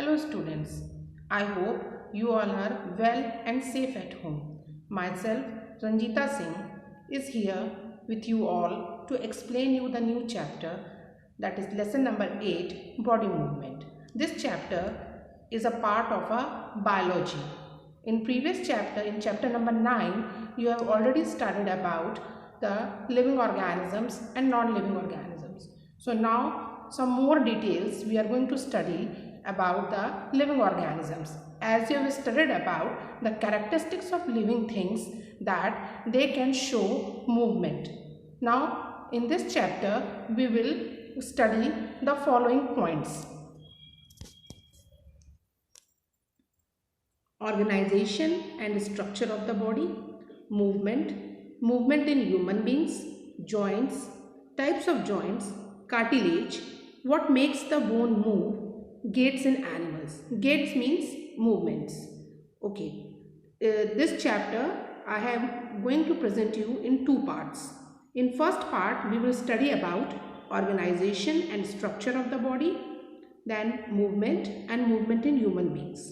Hello students, I hope you all are well and safe at home. Myself, Ranjita Singh, is here with you all to explain you the new chapter, that is lesson number 8, body movement. This chapter is a part of a biology. In previous chapter, in chapter number 9, you have already studied about the living organisms and non-living organisms. So now some more details we are going to study about the living organisms. As you have studied about the characteristics of living things, that they can show movement. Now in this chapter we will study the following points: organization and structure of the body, movement in human beings, joints, types of joints, cartilage, what makes the bone move, gaits in animals. Gaits means movements. Okay, this chapter I am going to present you in two parts. In first part we will study about organization and structure of the body, then movement and movement in human beings.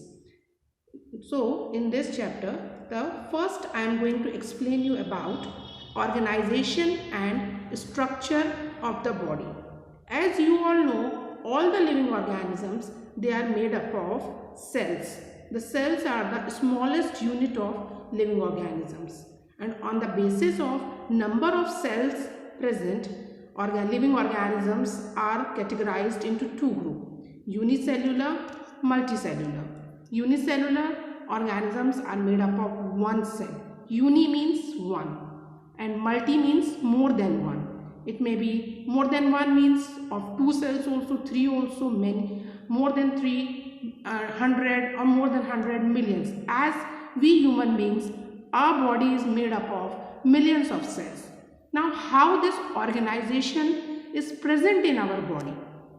So in this chapter, the first I am going to explain you about organization and structure of the body. As you all know, all the living organisms, they are made up of cells. The cells are the smallest unit of living organisms, and on the basis of number of cells present, living organisms are categorized into two groups: unicellular, multicellular. Unicellular organisms are made up of one cell. Uni means one and multi means more than one. It may be more than one means of two cells also, three also, many, more than 300 or more than 100 millions. As we human beings, our body is made up of millions of cells. Now how this organization is present in our body,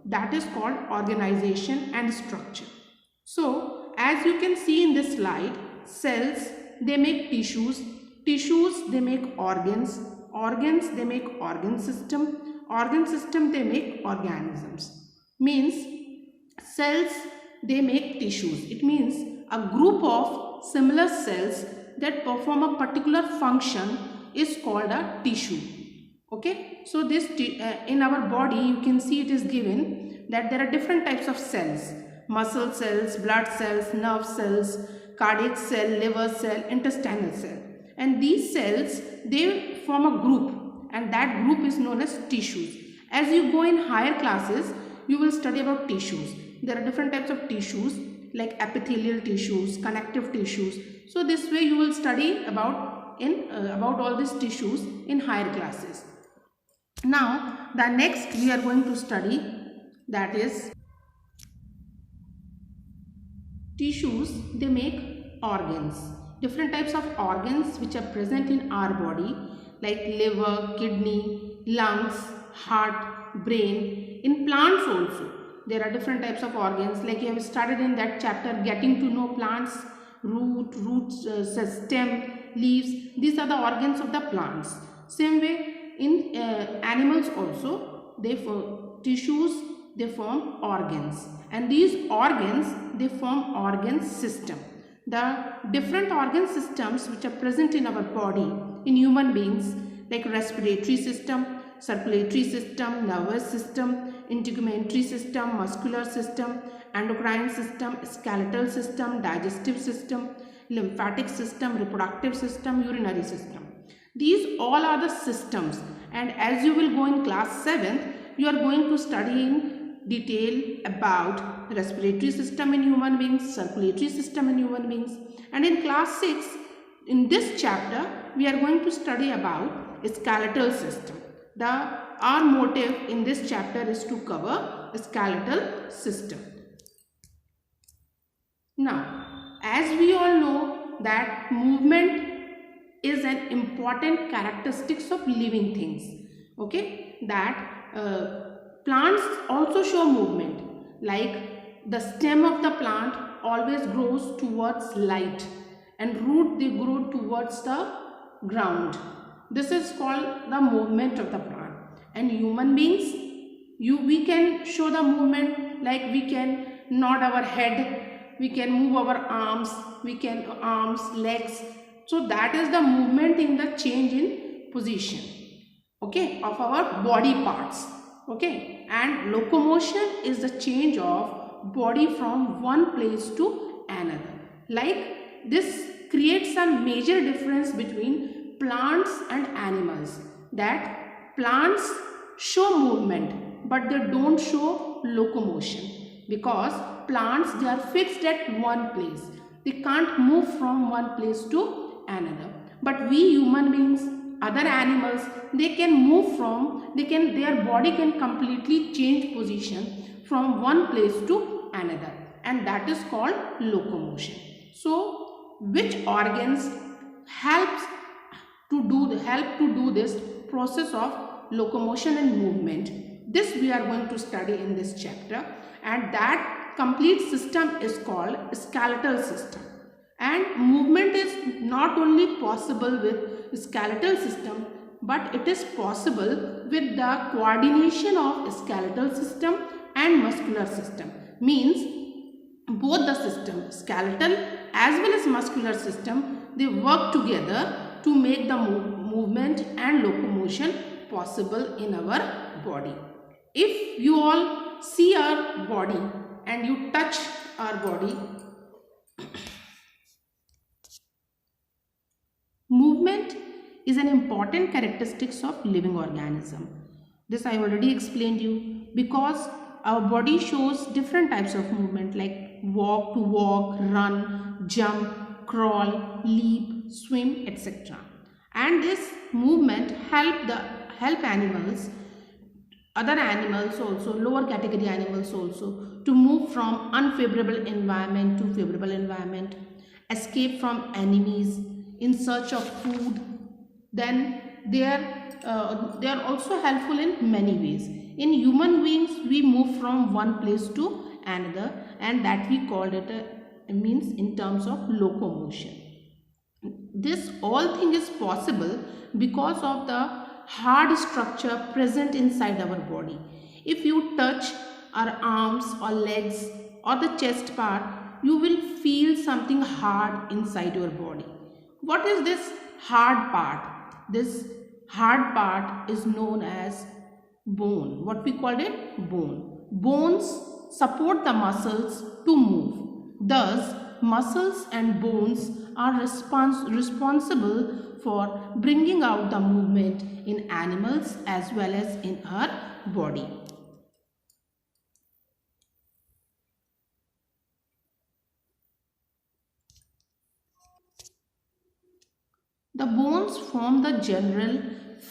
that is called organization and structure. So as you can see in this slide, cells, they make tissues, tissues they make organs, organs they make organ system they make organisms. Means cells, they make tissues. It means a group of similar cells that perform a particular function is called a tissue. Okay, so this in our body you can see it is given that there are different types of cells: muscle cells, blood cells, nerve cells, cardiac cell, liver cell, intestinal cell. And these cells, they form a group, and that group is known as tissues. As you go in higher classes, you will study about tissues. There are different types of tissues like epithelial tissues, connective tissues. So this way you will study about all these tissues in higher classes. Now the next we are going to study, that is tissues, they make organs. Different types of organs which are present in our body, like liver, kidney, lungs, heart, brain. In plants also there are different types of organs, like you have studied in that chapter, getting to know plants: roots, stem, leaves. These are the organs of the plants. Same way in animals also, they form tissues, they form organs, and these organs, they form organ system. The different organ systems which are present in our body in human beings, like respiratory system, circulatory system, nervous system, integumentary system, muscular system, endocrine system, skeletal system, digestive system, lymphatic system, reproductive system, urinary system. These all are the systems, and as you will go in class 7th, you are going to study in detail about respiratory system in human beings, circulatory system in human beings. And in class 6, in this chapter, we are going to study about skeletal system. Our motive in this chapter is to cover skeletal system. Now, as we all know that movement is an important characteristics of living things. Okay, that plants also show movement, like the stem of the plant always grows towards light, and root, they grow towards the ground. This is called the movement of the plant. And human beings, we can show the movement, like we can nod our head, we can move our arms, legs. So that is the movement in the change in position, okay, of our body parts, okay. And locomotion is the change of body from one place to another. Like this creates a major difference between plants and animals, that plants show movement but they don't show locomotion, because plants, they are fixed at one place, they can't move from one place to another. But we human beings, other animals, they can move from, their body can completely change position from one place to another, and that is called locomotion. So which organs helps to do this process of locomotion and movement? This we are going to study in this chapter, and that complete system is called skeletal system. And movement is not only possible with skeletal system, but it is possible with the coordination of skeletal system and muscular system. Means both the system, skeletal as well as muscular system, they work together to make the movement and locomotion possible in our body. If you all see our body and you touch our body, movement is an important characteristics of living organism. This I already explained you, because our body shows different types of movement like walk to walk, run, jump, crawl, leap, swim, etc. And this movement help animals, other animals also, lower category animals also, to move from unfavorable environment to favorable environment, escape from enemies, in search of food. Then they are also helpful in many ways. In human beings, we move from one place to another, and that we called it means in terms of locomotion. This all thing is possible because of the hard structure present inside our body. If you touch our arms or legs or the chest part, you will feel something hard inside your body. What is this hard part? This hard part is known as bone. What we call it? Bone. Bones support the muscles to move. Thus, muscles and bones are responsible for bringing out the movement in animals as well as in our body. The bones form the general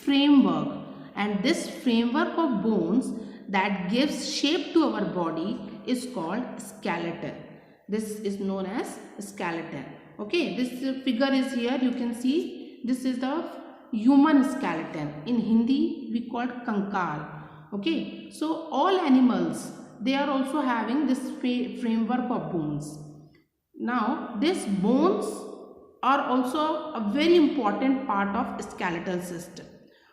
framework, and this framework of bones that gives shape to our body is called skeleton. This is known as skeleton. Okay, this figure is here. You can see this is the human skeleton. In Hindi, we call it kankal. Okay, so all animals, they are also having this framework of bones. Now, these bones are also a very important part of skeletal system.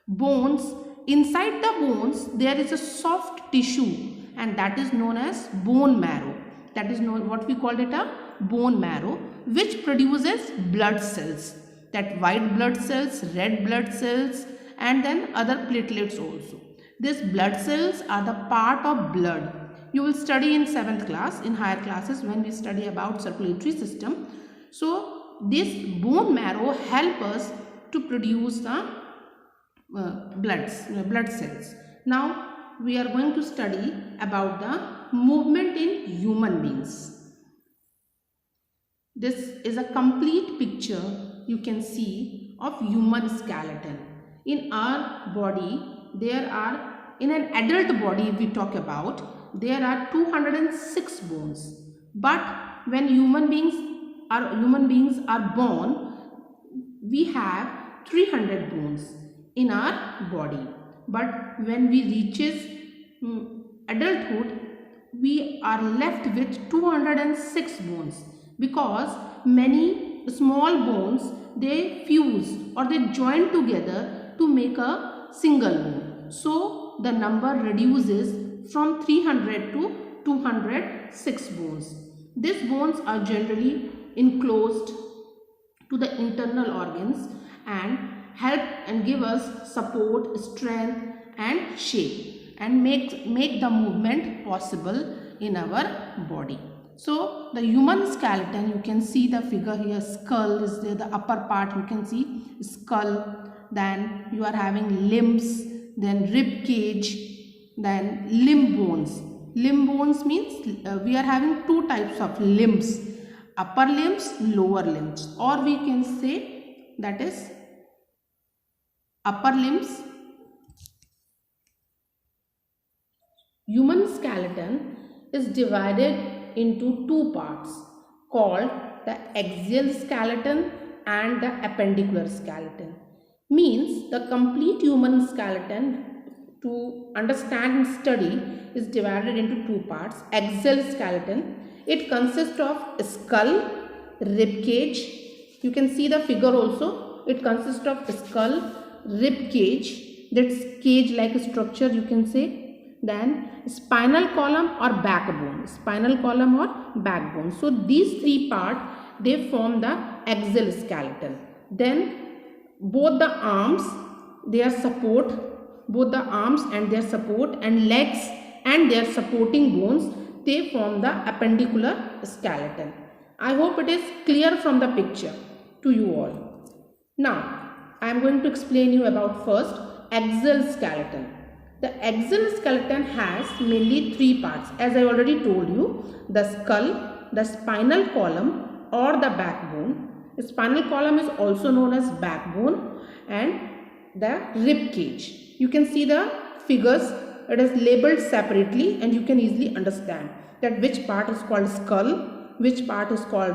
Bones, inside the bones, there is a soft tissue, and that is known as bone marrow. That is known, what we call it, a bone marrow, which produces blood cells, that white blood cells, red blood cells, and then other platelets also. These blood cells are the part of blood. You will study in 7th class, in higher classes, when we study about circulatory system. So this bone marrow help us to produce the blood cells. Now we are going to study about the movement in human beings. This is a complete picture you can see of human skeleton. In our body, there are, in an adult body we talk about, there are 206 bones. But when human beings are born, we have 300 bones in our body. But when we reaches adulthood, we are left with 206 bones, because many small bones, they fuse or they join together to make a single bone. So the number reduces from 300 to 206 bones. These bones are generally enclosed to the internal organs and help and give us support, strength and shape, and make the movement possible in our body. So the human skeleton, you can see the figure here, skull is there, the upper part you can see skull, then you are having limbs, then rib cage, then limb bones. Limb bones means we are having two types of limbs, upper limbs, lower limbs, or we can say that is upper limbs. Human skeleton is divided into two parts called the axial skeleton and the appendicular skeleton. Means the complete human skeleton, to understand and study, is divided into two parts. Axial skeleton, it consists of skull, rib cage, you can see the figure also, it consists of skull, rib cage, that's cage like structure you can say, then spinal column or backbone, so these three parts, they form the axial skeleton. Then both the arms and their support and legs and their supporting bones, they form the appendicular skeleton. I hope it is clear from the picture to you all. Now I am going to explain you about first axial skeleton. The axial skeleton has mainly three parts, as I already told you: the skull, the spinal column or the backbone. The spinal column is also known as backbone, and the rib cage. You can see the figures, it is labeled separately and you can easily understand that which part is called skull, which part is called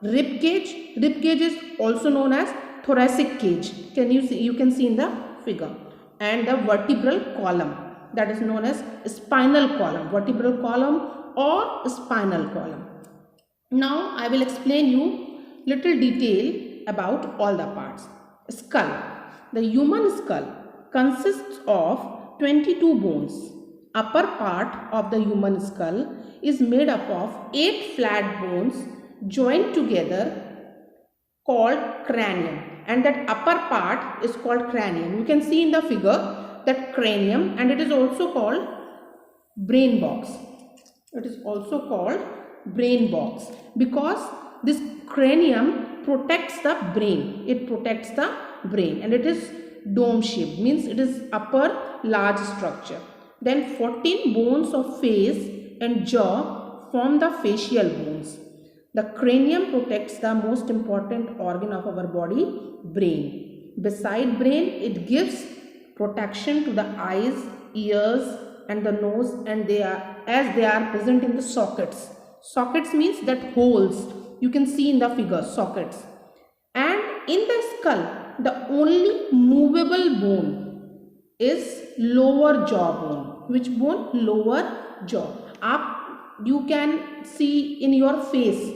rib cage. Rib cage is also known as thoracic cage. You can see in the figure. And the vertebral column, that is known as spinal column, vertebral column or spinal column. Now I will explain you little detail about all the parts. Skull. The human skull consists of 22 bones. Upper part of the human skull is made up of 8 flat bones joined together called cranium, and that upper part is called cranium. You can see in the figure that cranium, and it is also called brain box. It is also called brain box because this cranium protects the brain. It protects the brain, and it is dome shaped, means it is upper large structure. Then 14 bones of face and jaw form the facial bones. The cranium protects the most important organ of our body, brain. Beside brain, it gives protection to the eyes, ears and the nose, and they are present in the sockets. Sockets means that holes. You can see in the figure sockets. And in the skull, the only movable bone is lower jaw bone. Which bone? Lower jaw. You can see in your face.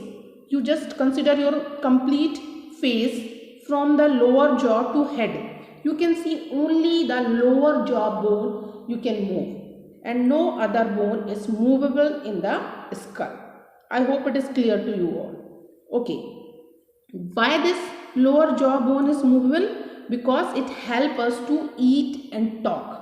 You just consider your complete face from the lower jaw to head. You can see only the lower jaw bone you can move, and no other bone is movable in the skull. I hope it is clear to you all. Okay. Why this lower jaw bone is movable? Because it helps us to eat and talk.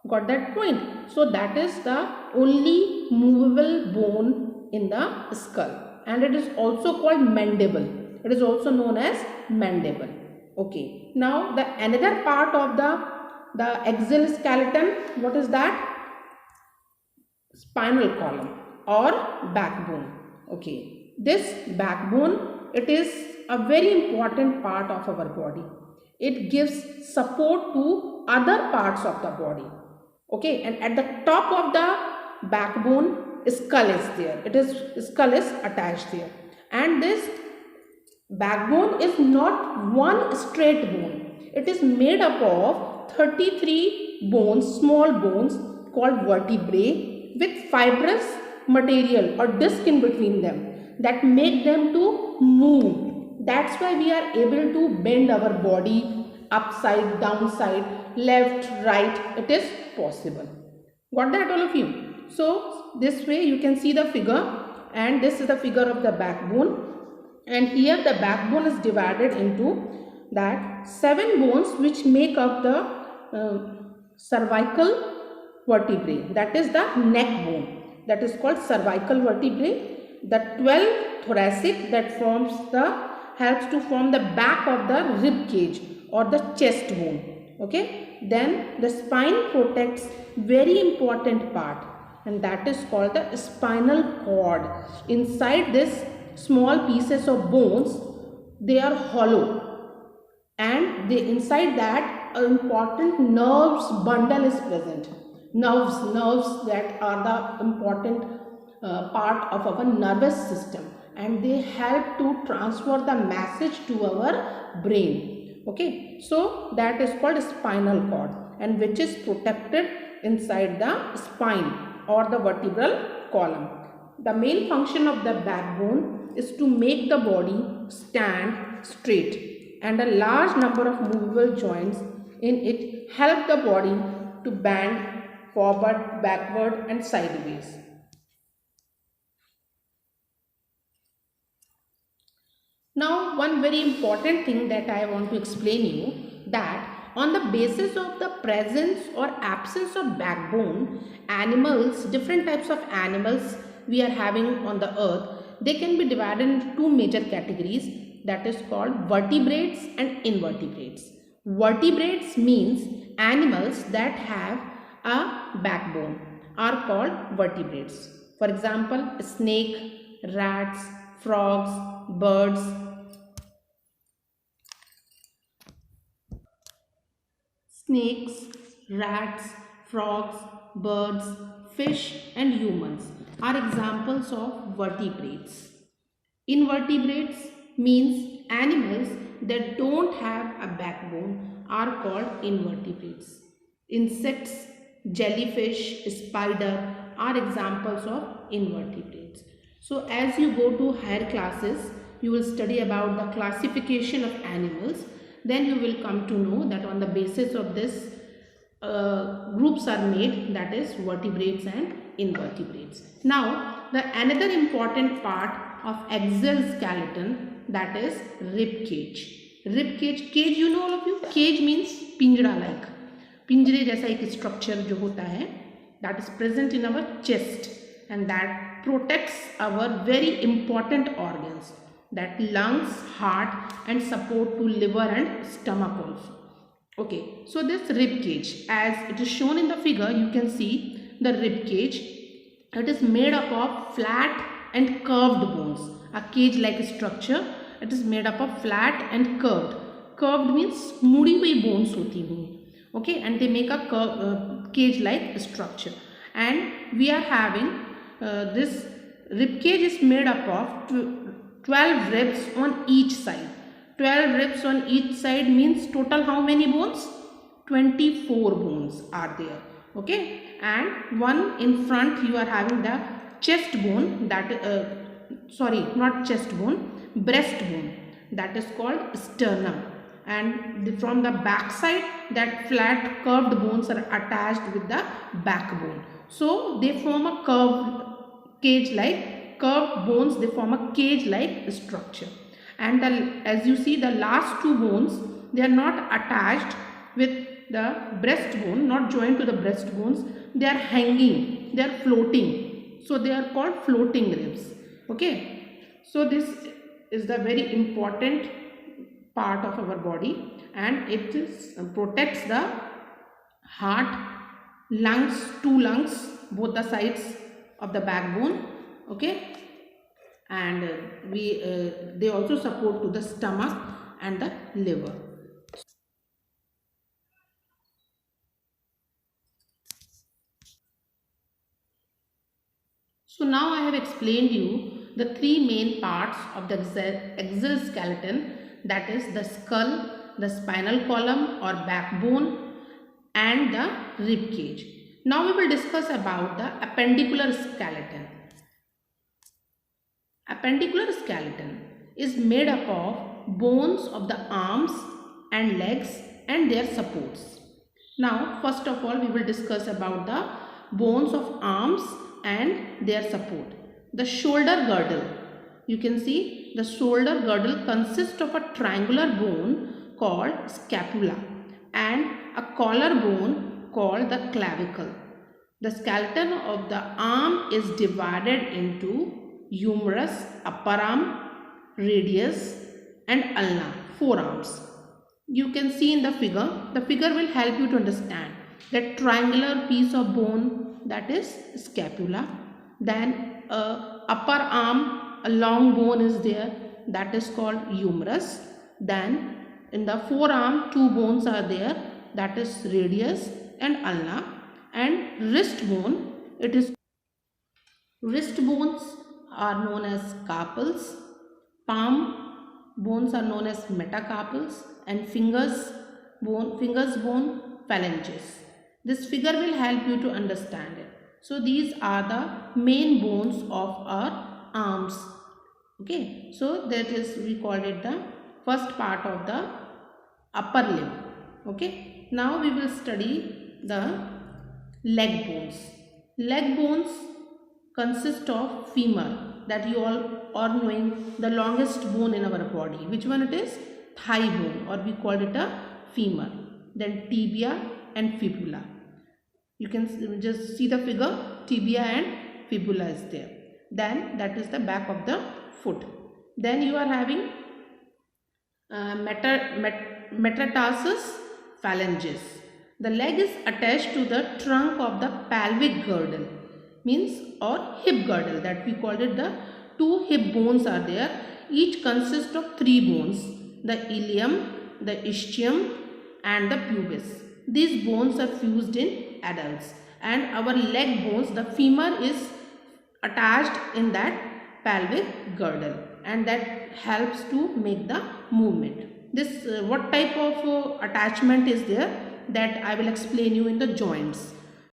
Got that point? So that is the only movable bone in the skull. And it is also called mandible. It is also known as mandible. Okay. Now the another part of the axial skeleton, what is that? Spinal column or backbone. Okay. This backbone, it is a very important part of our body. It gives support to other parts of the body. Okay. And at the top of the backbone, skull is there. Skull is attached there, and this backbone is not one straight bone. It is made up of 33 bones, small bones called vertebrae, with fibrous material or disc in between them that make them to move. That's why we are able to bend our body upside, downside, left, right. It is possible. Got that all of you? So this way you can see the figure, and this is the figure of the backbone, and here the backbone is divided into that 7 bones which make up the cervical vertebrae, that is the neck bone, that is called cervical vertebrae. The 12 thoracic that helps to form the back of the rib cage or the chest bone. Okay, then the spine protects very important part, and that is called the spinal cord. Inside this small pieces of bones, they are hollow, and inside that an important nerves bundle is present. Nerves that are the important part of our nervous system, and they help to transfer the message to our brain. Okay, so that is called spinal cord, and which is protected inside the spine or the vertebral column. The main function of the backbone is to make the body stand straight, and a large number of movable joints in it help the body to bend forward, backward and sideways. Now one very important thing that I want to explain you, that on the basis of the presence or absence of backbone, animals, different types of animals we are having on the earth, they can be divided into 2 major categories, that is called vertebrates and invertebrates. Vertebrates means animals that have a backbone are called vertebrates. For example, snake, rats, frogs, birds. Snakes, rats, frogs, birds, fish and humans are examples of vertebrates. Invertebrates means animals that don't have a backbone are called invertebrates. Insects, jellyfish, spider are examples of invertebrates. So as you go to higher classes, you will study about the classification of animals. Then you will come to know that on the basis of this groups are made, that is vertebrates and invertebrates. Now the another important part of exoskeleton, that is rib cage. Rib cage, cage you know all of you, cage means pinjra like, पिंजरे जैसा एक structure जो होता है, that is present in our chest, and that protects our very important organs, that lungs, heart and support to liver and stomach also. Okay, so this rib cage, as it is shown in the figure, you can see the rib cage. It is made up of flat and curved bones, a cage like structure. It is made up of flat and curved. Curved means मुड़ी हुई bones होती हैं. Okay, and they make a cage like structure, and we are having this rib cage is made up of 12 ribs on each side. 12 ribs on each side means total how many bones? 24 bones are there. Okay, and one in front you are having the chest bone, that sorry, not chest bone, breast bone, that is called sternum. And from the back side, that flat curved bones are attached with the backbone. So they form a curved cage like, curved bones, they form a cage like structure. And as you see, the last 2 bones, they are not attached with the breastbone, not joined to the breastbones, they are hanging, they are floating. So they are called floating ribs. Okay, so this is the very important part of our body, and it is, protects the heart, lungs, 2 lungs, both the sides of the backbone. Okay, and they also support to the stomach and the liver. So now I have explained you the 3 main parts of the exoskeleton, that is the skull, the spinal column or backbone and the rib cage. Now we will discuss about the appendicular skeleton. Appendicular skeleton is made up of bones of the arms and legs and their supports. Now first of all we will discuss about the bones of arms and their support. The shoulder girdle. You can see the shoulder girdle consists of a triangular bone called scapula and a collar bone called the clavicle. The skeleton of the arm is divided into humerus, upper arm, radius and ulna, forearms. You can see in the figure will help you to understand that triangular piece of bone, that is scapula. Then upper arm, a long bone is there, that is called humerus. Then in the forearm, two bones are there, that is radius and ulna. And wrist bone, wrist bones are known as carpals, palm bones are known as metacarpals, and fingers bone phalanges. This figure will help you to understand it. So these are the main bones of our arms. Okay, so that is, we called it the first part of the upper limb. Okay, now we will study the leg bones. Leg bones consist of femur, that you all are knowing, the longest bone in our body. Which one it is? Thigh bone, or we call it a femur. Then tibia and fibula. You can just see the figure, tibia and fibula is there. Then that is the back of the foot. Then you are having metatarsus phalanges. The leg is attached to the trunk of the pelvic girdle, means or hip girdle, that we called it. The two hip bones are there. Each consists of three bones, the ilium, the ischium and the pubis. These bones are fused in adults, and our leg bones, the femur is attached in that pelvic girdle, and that helps to make the movement. This what type of attachment is there, that I will explain you in the joints.